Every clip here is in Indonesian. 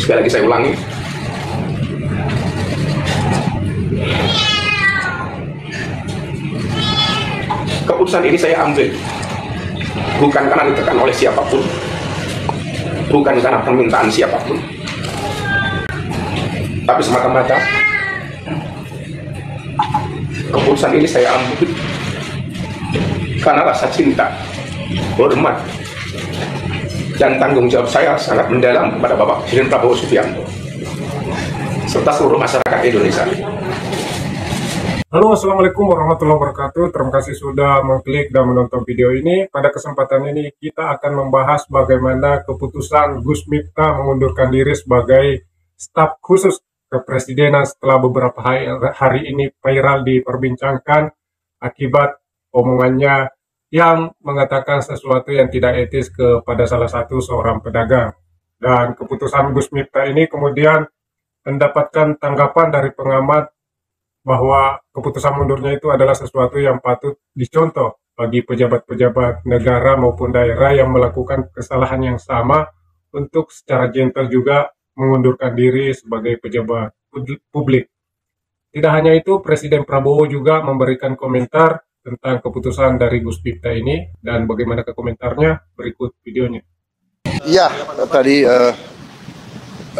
Sekali lagi saya ulangi, keputusan ini saya ambil bukan karena ditekan oleh siapapun, bukan karena permintaan siapapun, tapi semata-mata keputusan ini saya ambil karena rasa cinta, hormat, dan tanggung jawab saya sangat mendalam kepada Bapak Presiden Prabowo Subianto serta seluruh masyarakat Indonesia. Halo, assalamualaikum warahmatullahi wabarakatuh. Terima kasih sudah mengklik dan menonton video ini. Pada kesempatan ini kita akan membahas bagaimana keputusan Gus Miftah mengundurkan diri sebagai staf khusus kepresidenan setelah beberapa hari ini viral diperbincangkan akibat omongannya yang mengatakan sesuatu yang tidak etis kepada salah satu seorang pedagang. Dan keputusan Gus Miftah ini kemudian mendapatkan tanggapan dari pengamat bahwa keputusan mundurnya itu adalah sesuatu yang patut dicontoh bagi pejabat-pejabat negara maupun daerah yang melakukan kesalahan yang sama untuk secara gentle juga mengundurkan diri sebagai pejabat publik. Tidak hanya itu, Presiden Prabowo juga memberikan komentar tentang keputusan dari Gus Miftah ini, dan bagaimana komentarnya berikut videonya. Ya, tadi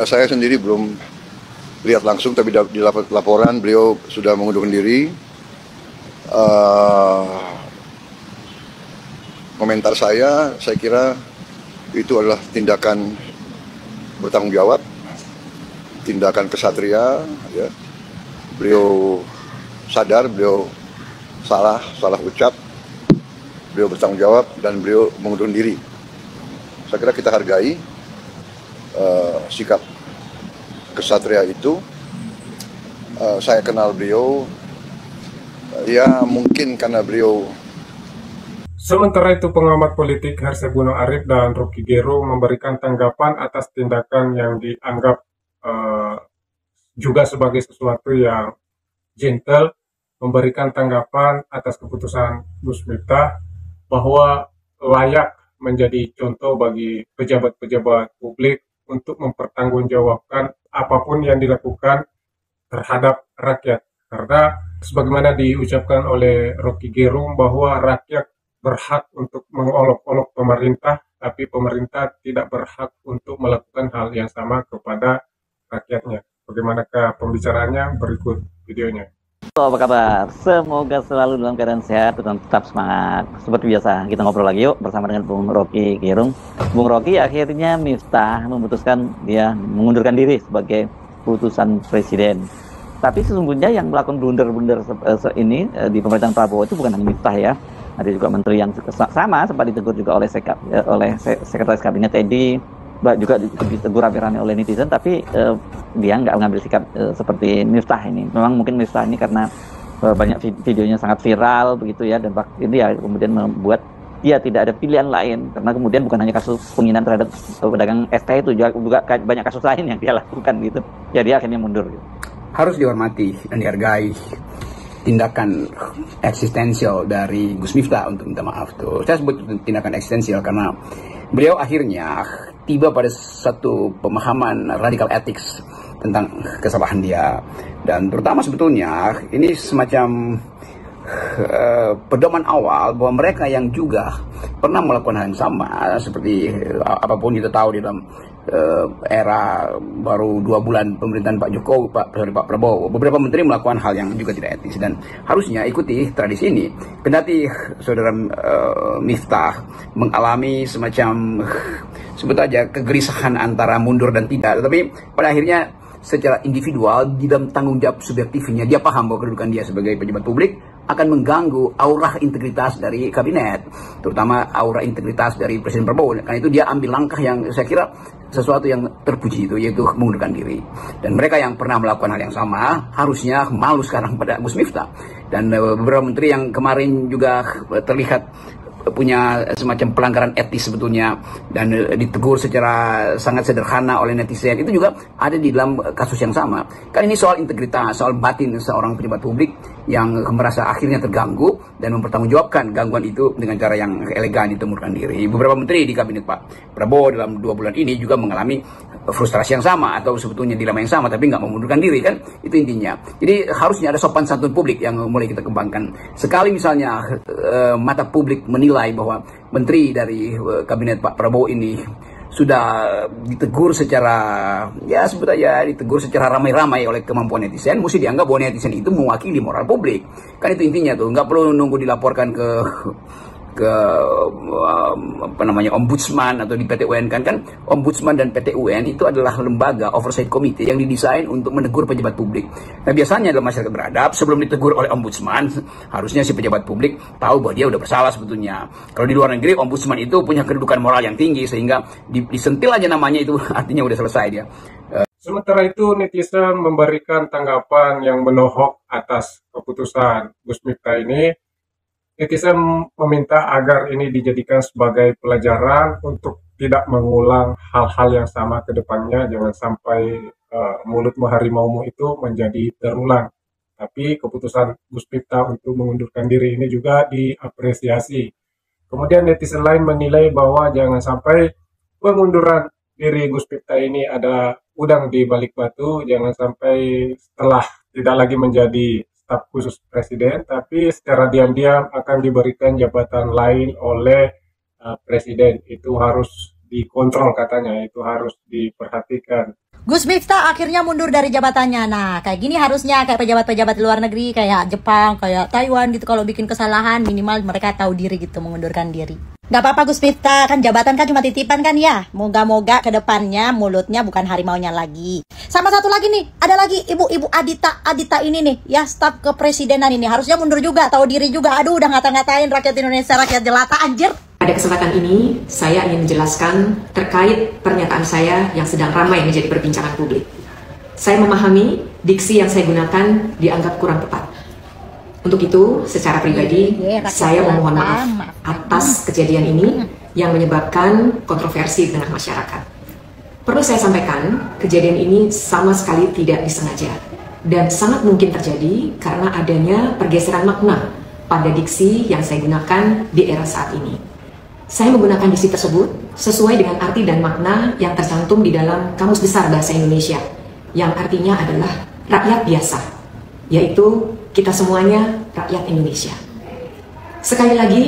saya sendiri belum lihat langsung, tapi di laporan beliau sudah mengundurkan diri. Komentar saya kira itu adalah tindakan bertanggung jawab, tindakan kesatria. Ya. Beliau sadar, beliau salah ucap, beliau bertanggung jawab, dan beliau mengundurkan diri. Saya kira kita hargai sikap kesatria itu. Saya kenal beliau, ya mungkin karena beliau. Sementara itu, pengamat politik Hersebuno Arif dan Rocky Gerung memberikan tanggapan atas tindakan yang dianggap juga sebagai sesuatu yang gentle, memberikan tanggapan atas keputusan Gus Miftah bahwa layak menjadi contoh bagi pejabat-pejabat publik untuk mempertanggungjawabkan apapun yang dilakukan terhadap rakyat. Karena sebagaimana diucapkan oleh Rocky Gerung bahwa rakyat berhak untuk mengolok-olok pemerintah, tapi pemerintah tidak berhak untuk melakukan hal yang sama kepada rakyatnya. Bagaimanakah pembicaraannya? Berikut videonya. Halo, apa kabar? Semoga selalu dalam keadaan sehat dan tetap semangat. Seperti biasa, kita ngobrol lagi yuk bersama dengan Bung Rocky Gerung. Bung Rocky, akhirnya Miftah memutuskan dia mengundurkan diri sebagai putusan presiden. Tapi sesungguhnya yang melakukan blunder-blunder ini di pemerintahan Prabowo itu bukan hanya Miftah ya. Ada juga menteri yang sama sempat ditegur juga oleh Sekretaris Kabinet Edi, juga ditegur rame-rame oleh netizen, tapi dia nggak mengambil sikap seperti Miftah ini. Memang mungkin Miftah ini karena banyak videonya sangat viral begitu ya, dan ini ya kemudian membuat dia tidak ada pilihan lain, karena kemudian bukan hanya kasus penghinaan terhadap pedagang ST itu, juga banyak kasus lain yang dia lakukan gitu. Ya dia akhirnya mundur. Gitu. Harus dihormati dan dihargai tindakan eksistensial dari Gus Miftah untuk minta maaf tuh. Saya sebut tindakan eksistensial karena beliau akhirnya tiba pada satu pemahaman radikal ethics tentang kesalahan dia, dan terutama sebetulnya ini semacam pedoman awal bahwa mereka yang juga pernah melakukan hal yang sama, seperti apapun kita tahu di dalam era baru 2 bulan pemerintahan Pak Jokowi, Pak Prabowo, beberapa menteri melakukan hal yang juga tidak etis, dan harusnya ikuti tradisi ini. Kendati saudara Miftah mengalami semacam sebut aja kegelisahan antara mundur dan tidak, tetapi pada akhirnya secara individual di dalam tanggung jawab subjektifnya dia paham bahwa kedudukan dia sebagai pejabat publik akan mengganggu aura integritas dari kabinet, terutama aura integritas dari Presiden Prabowo. Karena itu dia ambil langkah yang saya kira sesuatu yang terpuji itu, yaitu mengundurkan diri. Dan mereka yang pernah melakukan hal yang sama harusnya malu sekarang pada Gus Miftah. Dan beberapa menteri yang kemarin juga terlihat punya semacam pelanggaran etis sebetulnya dan ditegur secara sangat sederhana oleh netizen, itu juga ada di dalam kasus yang sama. Kan ini soal integritas, soal batin seorang pejabat publik yang merasa akhirnya terganggu dan mempertanggungjawabkan gangguan itu dengan cara yang elegan, itu mengundurkan diri. Beberapa menteri di kabinet Pak Prabowo dalam 2 bulan ini juga mengalami frustrasi yang sama atau sebetulnya dilema yang sama tapi nggak mengundurkan diri kan, itu intinya. Jadi harusnya ada sopan santun publik yang mulai kita kembangkan. Sekali misalnya mata publik menilai bahwa menteri dari kabinet Pak Prabowo ini sudah ditegur secara, ya sebut aja ditegur secara ramai-ramai oleh kemampuan netizen, mesti dianggap bahwa netizen itu mewakili moral publik. Kan itu intinya tuh, nggak perlu nunggu dilaporkan ke ombudsman atau di PT UN. Kan ombudsman dan PT UN itu adalah lembaga oversight committee yang didesain untuk menegur pejabat publik. Nah biasanya dalam masyarakat beradab, sebelum ditegur oleh ombudsman, harusnya si pejabat publik tahu bahwa dia udah bersalah sebetulnya. Kalau di luar negeri, ombudsman itu punya kedudukan moral yang tinggi, sehingga disentil aja namanya itu artinya udah selesai dia. Sementara itu, netizen memberikan tanggapan yang menohok atas keputusan Gus Miftah ini. Netizen meminta agar ini dijadikan sebagai pelajaran untuk tidak mengulang hal-hal yang sama ke depannya. Jangan sampai mulutmu harimaumu itu menjadi terulang. Tapi keputusan Gus Miftah untuk mengundurkan diri ini juga diapresiasi. Kemudian netizen lain menilai bahwa jangan sampai pengunduran diri Gus Miftah ini ada udang di balik batu. Jangan sampai setelah tidak lagi menjadi staf khusus presiden, tapi secara diam-diam akan diberikan jabatan lain oleh presiden. Itu harus dikontrol katanya, itu harus diperhatikan. Gus Miftah akhirnya mundur dari jabatannya. Nah, kayak gini harusnya kayak pejabat-pejabat luar negeri, kayak Jepang, kayak Taiwan gitu, kalau bikin kesalahan minimal mereka tahu diri gitu, mengundurkan diri. Gak apa-apa Gus Miftah, kan jabatan kan cuma titipan kan ya. Moga-moga ke depannya mulutnya bukan harimaunya lagi. Sama satu lagi nih, ada lagi ibu-ibu Adita ini nih, ya staf kepresidenan ini harusnya mundur juga, tahu diri juga. Aduh, udah ngata-ngatain rakyat Indonesia, rakyat jelata, anjir. Pada kesempatan ini, saya ingin menjelaskan terkait pernyataan saya yang sedang ramai menjadi perbincangan publik. Saya memahami diksi yang saya gunakan dianggap kurang tepat. Untuk itu, secara pribadi, saya memohon maaf atas kejadian ini yang menyebabkan kontroversi di tengah masyarakat. Perlu saya sampaikan, kejadian ini sama sekali tidak disengaja dan sangat mungkin terjadi karena adanya pergeseran makna pada diksi yang saya gunakan di era saat ini. Saya menggunakan diksi tersebut sesuai dengan arti dan makna yang tercantum di dalam Kamus Besar Bahasa Indonesia, yang artinya adalah rakyat biasa, yaitu kita semuanya rakyat Indonesia. Sekali lagi,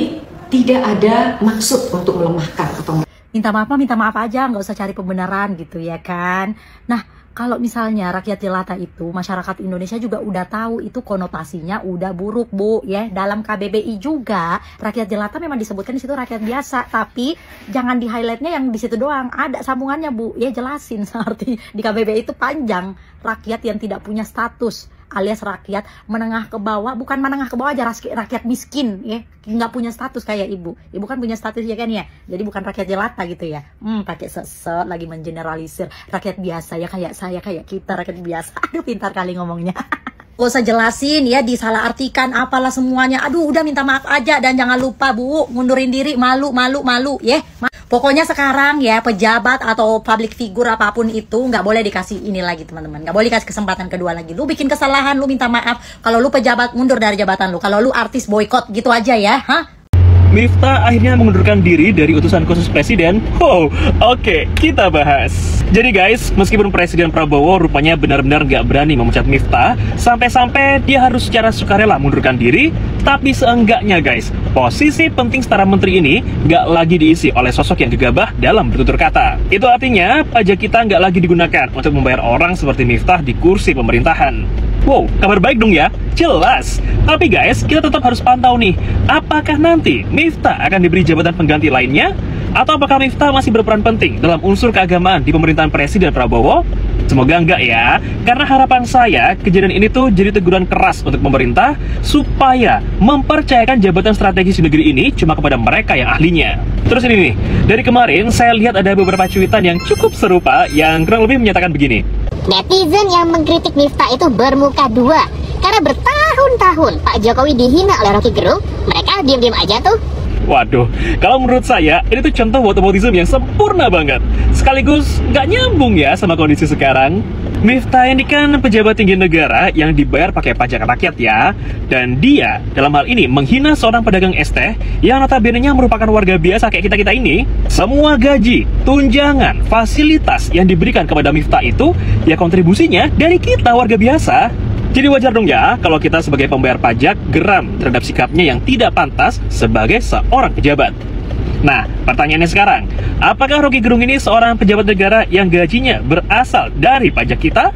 tidak ada maksud untuk melemahkan atau minta maaf aja, nggak usah cari pembenaran gitu ya kan. Nah, kalau misalnya rakyat jelata itu, masyarakat Indonesia juga udah tahu itu konotasinya udah buruk Bu ya. Dalam KBBI juga rakyat jelata memang disebutkan di situ rakyat biasa, tapi jangan di highlightnya yang di situ doang, ada sambungannya Bu ya, jelasin arti di KBBI itu panjang, rakyat yang tidak punya status alias rakyat menengah ke bawah, bukan menengah ke bawah aja, rakyat miskin ya, nggak punya status kayak ibu kan punya status ya kan ya, jadi bukan rakyat jelata gitu ya. Pakai seset lagi mengeneralisir rakyat biasa ya, kayak saya, kayak kita rakyat biasa. Aduh, pintar kali ngomongnya. Gak usah jelasin ya, disalah artikan apalah semuanya. Aduh, udah minta maaf aja, dan jangan lupa Bu, ngundurin diri, malu ya. Pokoknya sekarang ya, pejabat atau public figure apapun itu nggak boleh dikasih ini lagi teman-teman, nggak boleh dikasih kesempatan kedua lagi. Lu bikin kesalahan, lu minta maaf. Kalau lu pejabat, mundur dari jabatan lu. Kalau lu artis, boykot gitu aja ya, Miftah akhirnya mengundurkan diri dari utusan khusus presiden. Oke, kita bahas. Jadi guys, meskipun Presiden Prabowo rupanya benar-benar gak berani memecat Miftah, sampai-sampai dia harus secara sukarela mengundurkan diri, tapi seenggaknya guys, posisi penting setara menteri ini gak lagi diisi oleh sosok yang gegabah dalam bertutur kata. Itu artinya pajak kita gak lagi digunakan untuk membayar orang seperti Miftah di kursi pemerintahan. Wow, kabar baik dong ya? Jelas. Tapi guys, kita tetap harus pantau nih, apakah nanti Miftah akan diberi jabatan pengganti lainnya? Atau apakah Miftah masih berperan penting dalam unsur keagamaan di pemerintahan Presiden Prabowo? Semoga enggak ya, karena harapan saya kejadian ini tuh jadi teguran keras untuk pemerintah supaya mempercayakan jabatan strategis di negeri ini cuma kepada mereka yang ahlinya. Terus ini nih, dari kemarin saya lihat ada beberapa cuitan yang cukup serupa yang kurang lebih menyatakan begini. Netizen yang mengkritik Miftah itu bermuka dua, karena bertahun-tahun Pak Jokowi dihina oleh Rocky Gerung, mereka diam-diam aja tuh. Waduh, kalau menurut saya ini tuh contoh whataboutism yang sempurna banget. Sekaligus nggak nyambung ya sama kondisi sekarang. Miftah ini kan pejabat tinggi negara yang dibayar pakai pajak rakyat ya. Dan dia dalam hal ini menghina seorang pedagang es teh yang notabene-nya merupakan warga biasa kayak kita-kita ini. Semua gaji, tunjangan, fasilitas yang diberikan kepada Miftah itu ya kontribusinya dari kita warga biasa. Jadi wajar dong ya kalau kita sebagai pembayar pajak geram terhadap sikapnya yang tidak pantas sebagai seorang pejabat. Nah, pertanyaannya sekarang, apakah Rocky Gerung ini seorang pejabat negara yang gajinya berasal dari pajak kita?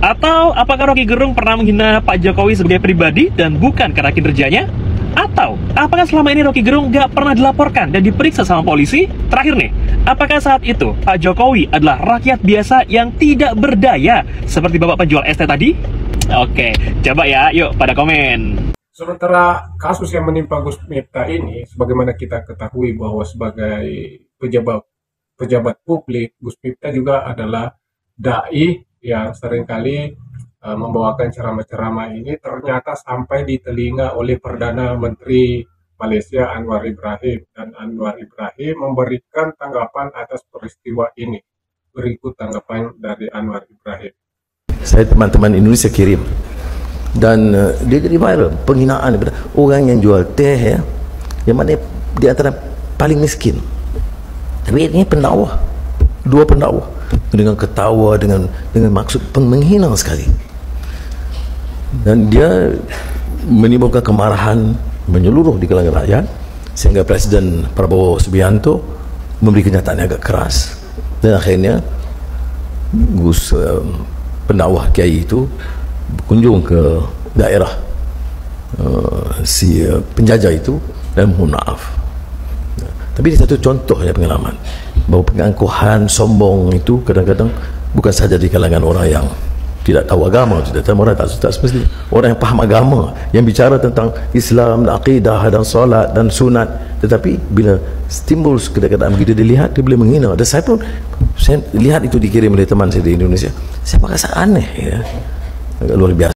Atau apakah Rocky Gerung pernah menghina Pak Jokowi sebagai pribadi dan bukan karena kinerjanya? Atau apakah selama ini Rocky Gerung nggak pernah dilaporkan dan diperiksa sama polisi? Terakhir nih, apakah saat itu Pak Jokowi adalah rakyat biasa yang tidak berdaya seperti bapak penjual es teh tadi? Oke, coba ya, yuk pada komen. Sementara kasus yang menimpa Gus Miftah ini, sebagaimana kita ketahui bahwa sebagai pejabat publik, Gus Miftah juga adalah dai yang seringkali membawakan ceramah-ceramah ini ternyata sampai di telinga oleh Perdana Menteri Malaysia Anwar Ibrahim, dan Anwar Ibrahim memberikan tanggapan atas peristiwa ini. Berikut tanggapan dari Anwar Ibrahim. Saya teman-teman Indonesia kirim. Dan dia jadi viral, penghinaan kepada orang yang jual teh ya, yang mana di antara paling miskin. Tapi ini pendakwa, dua pendakwa dengan ketawa, dengan maksud menghina sekali. Dan dia menimbulkan kemarahan menyeluruh di kalangan rakyat, sehingga Presiden Prabowo Subianto memberi kenyataan yang agak keras. Dan akhirnya Gus pendakwa kiai itu berkunjung ke daerah si penjajah itu dan mohon maaf. Tapi ini satu contoh ya pengalaman bahwa pengangkuhan sombong itu kadang-kadang bukan saja di kalangan orang yang tidak tahu agama, tidak tahu orang tak semestinya, orang yang paham agama, yang bicara tentang Islam, akidah dan solat dan sunat, tetapi bila timbul kedekatan begitu dilihat, dia boleh menghina. Dan saya pun lihat itu dikirim oleh teman saya di Indonesia, saya merasa aneh ya, agak luar biasa.